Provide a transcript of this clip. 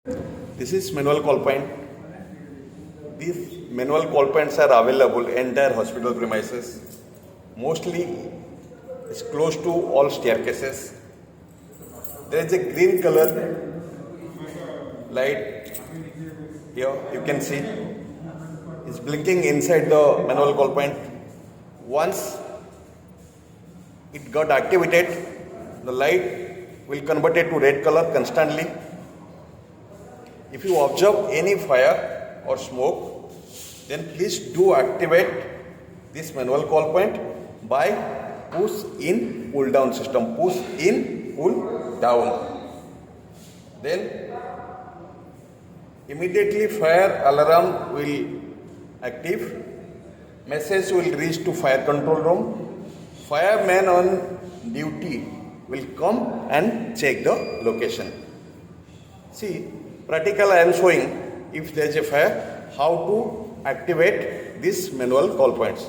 This is manual call point. These manual call points are available entire hospital premises. Mostly it's close to all staircases. There is a green color light here, you can see. It's blinking inside the manual call point. Once it got activated, the light will convert it to red color constantly. If you observe any fire or smoke, then please do activate this manual call point by push in, pull down system. Push in, pull down. Then immediately fire alarm will active. Message will reach to fire control room. Fireman on duty will come and check the location. See, practical I am showing if there is a fire how to activate these manual call points.